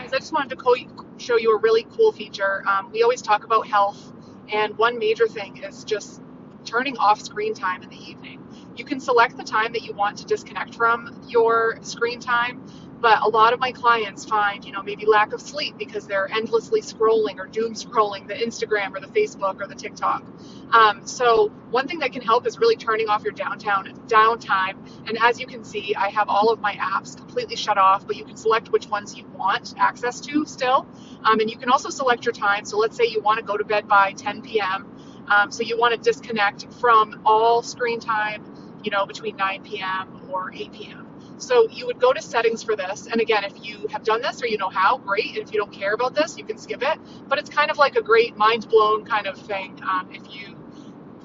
guys, I just wanted to show you a really cool feature. We always talk about health, and one major thing is just turning off screen time in the evening. You can select the time that you want to disconnect from your screen time, but a lot of my clients find, maybe lack of sleep because they're endlessly scrolling or doom scrolling the Instagram or the Facebook or the TikTok. So one thing that can help is really turning off your downtime. And as you can see, I have all of my apps completely shut off, but you can select which ones you want access to still. And you can also select your time. So let's say you want to go to bed by 10 p.m. So you want to disconnect from all screen time, between 9 p.m. or 8 p.m. So you would go to settings for this. And again, if you have done this or you know how, great. And if you don't care about this, you can skip it. But it's kind of like a great mind blown kind of thing if you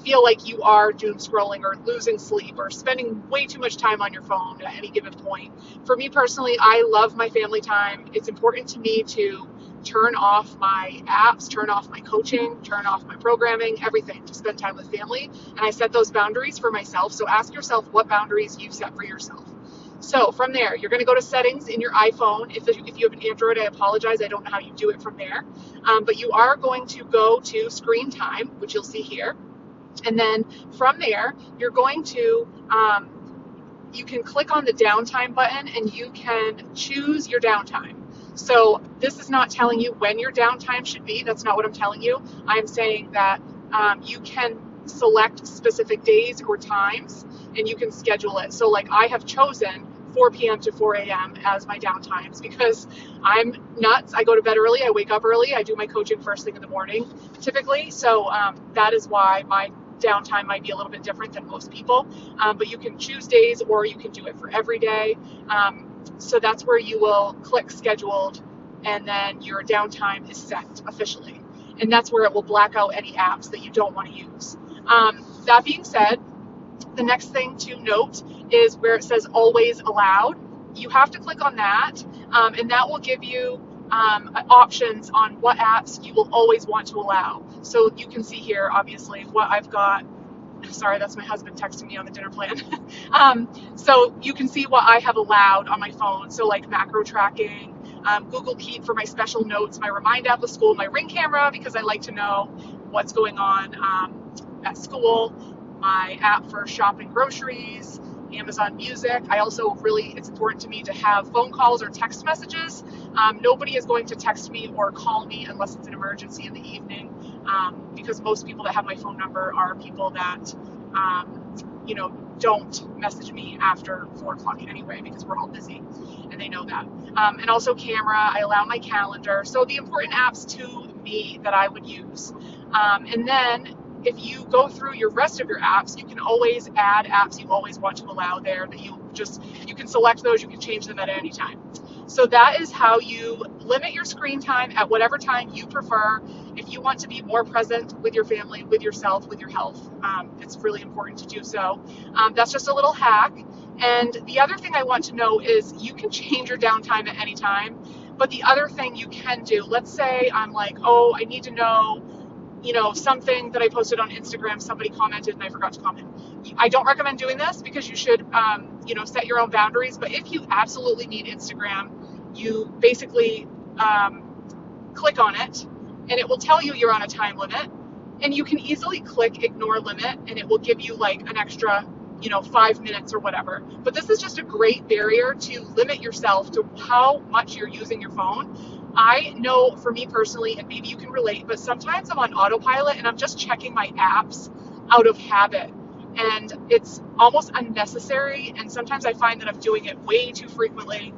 feel like you are doom scrolling or losing sleep or spending way too much time on your phone at any given point. For me personally, I love my family time. It's important to me to turn off my apps, turn off my coaching, turn off my programming, everything to spend time with family. And I set those boundaries for myself. So ask yourself what boundaries you set for yourself. So from there, you're going to go to settings in your iPhone. If you have an Android, I apologize. I don't know how you do it from there. But you are going to go to screen time, which you'll see here. And then from there, you're going to, you can click on the downtime button and you can choose your downtime. So this is not telling you when your downtime should be. That's not what I'm telling you. I'm saying that you can select specific days or times and you can schedule it. So like I have chosen 4 p.m. to 4 a.m. as my downtimes because I'm nuts. I go to bed early. I wake up early. I do my coaching first thing in the morning typically. So that is why my downtime might be a little bit different than most people. But you can choose days or you can do it for every day. So that's where you will click scheduled and then your downtime is set officially. And that's where it will black out any apps that you don't want to use. That being said, the next thing to note is where it says always allowed. You have to click on that, and that will give you options on what apps you will always want to allow. So you can see here, obviously, what I've got. Sorry, that's my husband texting me on the dinner plan. So you can see what I have allowed on my phone. So like macro tracking, Google Keep for my special notes, my Remind app with school, my Ring camera because I like to know what's going on at school, my app for shopping groceries, Amazon Music. I also it's important to me to have phone calls or text messages. Nobody is going to text me or call me unless it's an emergency in the evening because most people that have my phone number are people that, don't message me after 4 o'clock anyway because we're all busy and they know that. And also camera, I allow my calendar. So the important apps to me that I would use. And then if you go through your rest of your apps, you can always add apps you always want to allow there that you can select those, you can change them at any time. So that is how you limit your screen time at whatever time you prefer. If you want to be more present with your family, with yourself, with your health, it's really important to do so. That's just a little hack. And the other thing I want to know is you can change your downtime at any time. But the other thing you can do, let's say I'm like, oh, I need to know, something that I posted on Instagram, somebody commented and I forgot to comment. I don't recommend doing this because you should, set your own boundaries. But if you absolutely need Instagram, you basically click on it and it will tell you you're on a time limit. And you can easily click ignore limit and it will give you like an extra 5 minutes or whatever. But this is just a great barrier to limit yourself to how much you're using your phone. I know for me personally, and maybe you can relate, but sometimes I'm on autopilot and I'm just checking my apps out of habit. And it's almost unnecessary. And sometimes I find that I'm doing it way too frequently,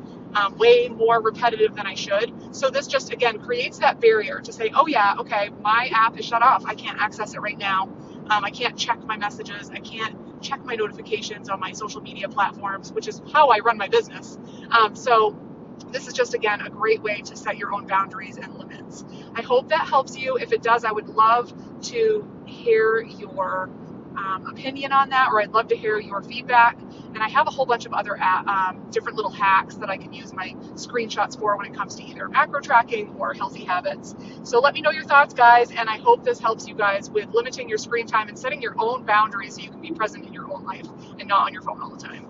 way more repetitive than I should. So this just, again, creates that barrier to say, oh yeah, okay, my app is shut off. I can't access it right now. I can't check my messages. I can't check my notifications on my social media platforms, which is how I run my business. So this is just, again, a great way to set your own boundaries and limits. I hope that helps you. If it does, I would love to hear your opinion on that, or I'd love to hear your feedback. And I have a whole bunch of other different little hacks that I can use my screenshots for when it comes to either macro tracking or healthy habits. So let me know your thoughts, guys, and I hope this helps you guys with limiting your screen time and setting your own boundaries so you can be present in your own life and not on your phone all the time.